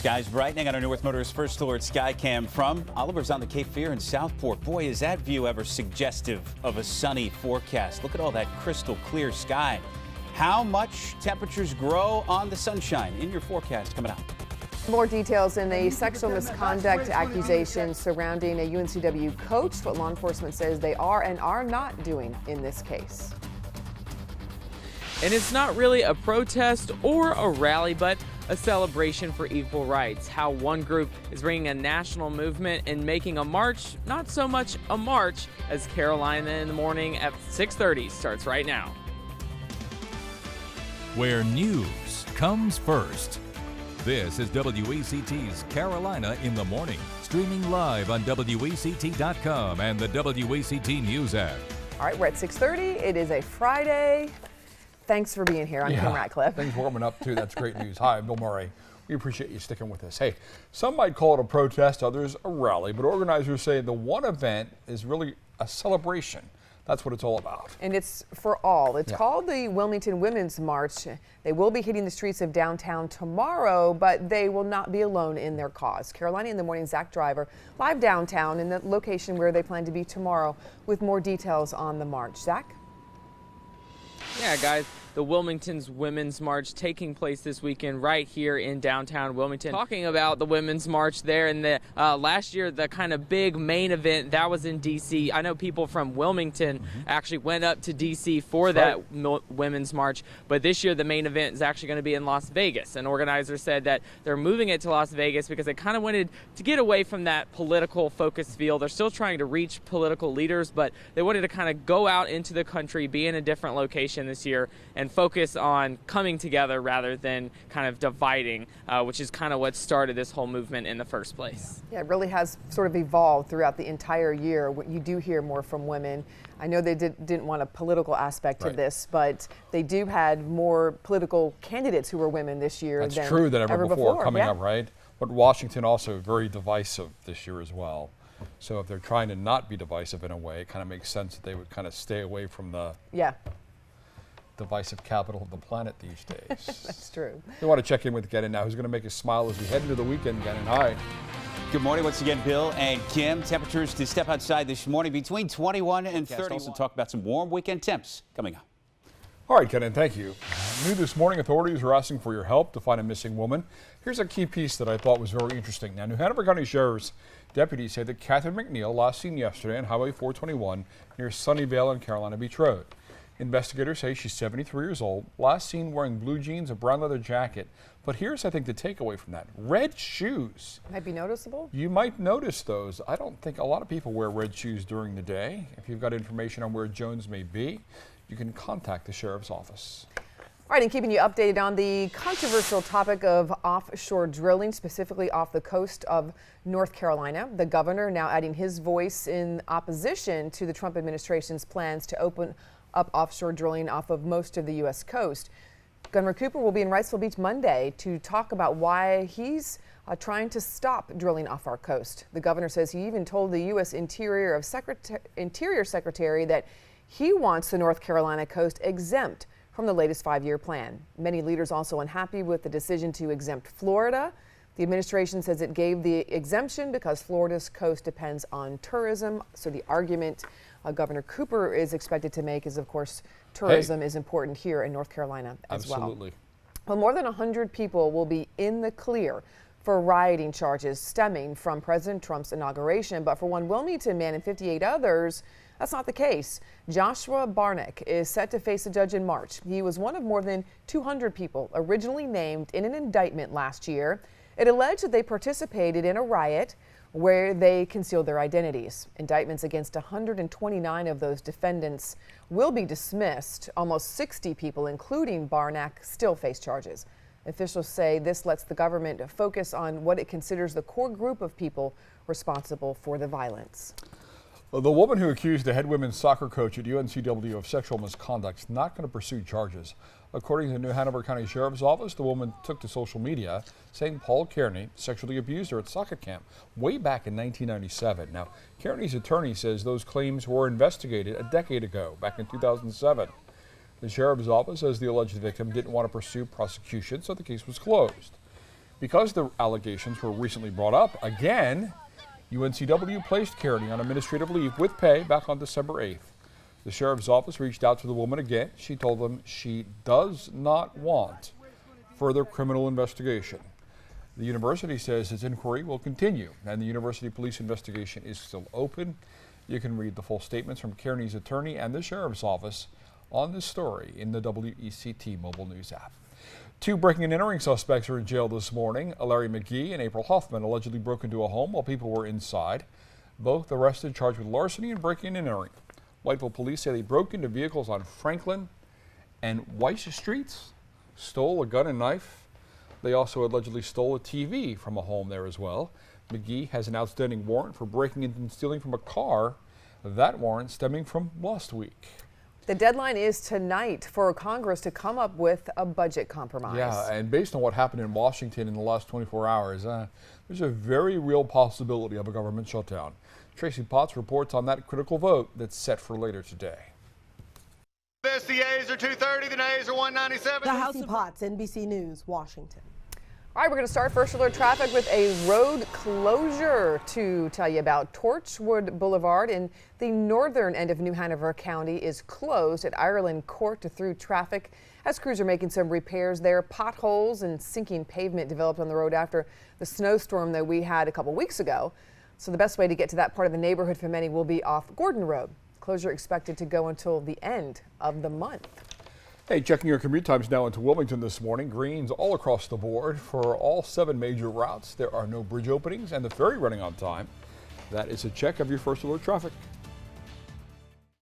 Skies brightening on our North Motors First Alert Sky Cam from Oliver's on the Cape Fear in Southport. Boy, is that view ever suggestive of a sunny forecast. Look at all that crystal clear sky. How much temperatures grow on the sunshine in your forecast coming up. More details in a sexual misconduct accusation surrounding a UNCW coach. What law enforcement says they are and are not doing in this case. And it's not really a protest or a rally, but a celebration for equal rights. How one group is bringing a national movement and making a march, not so much a march, as Carolina in the Morning at 6:30 starts right now. Where news comes first. This is WECT's Carolina in the Morning, streaming live on WECT.com and the WECT News app. All right, we're at 6:30. It is a Friday. Thanks for being here. I'm Kim Ratcliffe. Things warming up too. That's great news. Hi, I'm Bill Murray. We appreciate you sticking with us. Hey, some might call it a protest, others a rally, but organizers say the one event is really a celebration. That's what it's all about. And it's for all. It's called the Wilmington Women's March. They will be hitting the streets of downtown tomorrow, but they will not be alone in their cause. Carolina in the Morning, Zach Driver, live downtown in the location where they plan to be tomorrow with more details on the march. Zach? Yeah, guys, the Wilmington's Women's March taking place this weekend right here in downtown Wilmington. Talking about the Women's March there, and the last year, the kind of big main event, that was in D.C. I know people from Wilmington actually went up to D.C. for that Women's March, but this year the main event is actually going to be in Las Vegas. An organizer said that they're moving it to Las Vegas because they kind of wanted to get away from that political focus field. They're still trying to reach political leaders, but they wanted to kind of go out into the country, be in a different location this year, and focus on coming together rather than kind of dividing, which is kind of what started this whole movement in the first place. Yeah, it really has sort of evolved throughout the entire year. You do hear more from women. I know they didn't want a political aspect to this, but they do had more political candidates who were women this year. That's true than ever before coming up, right? But Washington also very divisive this year as well. So if they're trying to not be divisive in a way, it kind of makes sense that they would kind of stay away from the divisive capital of the planet these days. That's true. We want to check in with Gannon now, who's going to make us smile as we head into the weekend. Gannon, hi. Good morning once again, Bill and Kim. Temperatures to step outside this morning between 21 and 30. Also talk about some warm weekend temps coming up. All right, Gannon, thank you. New this morning, authorities are asking for your help to find a missing woman. Here's a key piece that I thought was very interesting. Now, New Hanover County Sheriff's deputies say that Catherine McNeil, last seen yesterday on Highway 421 near Sunnyvale and Carolina Beach Road. Investigators say she's 73 years old, last seen wearing blue jeans, a brown leather jacket. But here's, I think, the takeaway from that. Red shoes. Might be noticeable. You might notice those. I don't think a lot of people wear red shoes during the day. If you've got information on where Jones may be, you can contact the sheriff's office. All right, and keeping you updated on the controversial topic of offshore drilling, specifically off the coast of North Carolina. The governor now adding his voice in opposition to the Trump administration's plans to open up offshore drilling off of most of the U.S. coast. Governor Cooper will be in Wrightsville Beach Monday to talk about why he's trying to stop drilling off our coast. The governor says he even told the U.S. Interior Secretary that he wants the North Carolina coast exempt from the latest 5-year plan. Many leaders also unhappy with the decision to exempt Florida. The administration says it gave the exemption because Florida's coast depends on tourism. So the argument Governor Cooper is expected to make is, of course, tourism is important here in North Carolina as well. Absolutely. Well, more than 100 people will be in the clear for rioting charges stemming from President Trump's inauguration. But for one Wilmington man and 58 others, that's not the case. Joshua Barnick is set to face a judge in March. He was one of more than 200 people originally named in an indictment last year. It alleged that they participated in a riot where they concealed their identities. Indictments against 129 of those defendants will be dismissed. Almost 60 people, including Barnack, still face charges. Officials say this lets the government focus on what it considers the core group of people responsible for the violence. Well, the woman who accused the head women's soccer coach at UNCW of sexual misconduct is not going to pursue charges. According to the New Hanover County Sheriff's Office, the woman took to social media saying Paul Kearney sexually abused her at soccer camp way back in 1997. Now, Kearney's attorney says those claims were investigated a decade ago, back in 2007. The Sheriff's Office says the alleged victim didn't want to pursue prosecution, so the case was closed. Because the allegations were recently brought up again, UNCW placed Kearney on administrative leave with pay back on December 8th. The sheriff's office reached out to the woman again. She told them she does not want further criminal investigation. The university says its inquiry will continue, and the university police investigation is still open. You can read the full statements from Kearney's attorney and the sheriff's office on this story in the WECT mobile news app. 2 breaking and entering suspects are in jail this morning. Larry McGee and April Hoffman allegedly broke into a home while people were inside. Both arrested, charged with larceny and breaking and entering. Whiteville police say they broke into vehicles on Franklin and Weiss Streets, stole a gun and knife. They also allegedly stole a TV from a home there as well. McGee has an outstanding warrant for breaking into and stealing from a car. That warrant stemming from last week. The deadline is tonight for Congress to come up with a budget compromise. Yeah, and based on what happened in Washington in the last 24 hours, there's a very real possibility of a government shutdown. Tracy Potts reports on that critical vote that's set for later today. The yeas are 230, the nays are 197. The House of Potts, NBC News, Washington. All right, we're going to start First Alert Traffic with a road closure to tell you about. Torchwood Boulevard in the northern end of New Hanover County is closed at Ireland Court to through traffic as crews are making some repairs there. Potholes and sinking pavement developed on the road after the snowstorm that we had a couple weeks ago. So the best way to get to that part of the neighborhood for many will be off Gordon Road. Closure expected to go until the end of the month. Hey, checking your commute times now into Wilmington this morning. Greens all across the board for all 7 major routes. There are no bridge openings and the ferry running on time. That is a check of your First Alert traffic.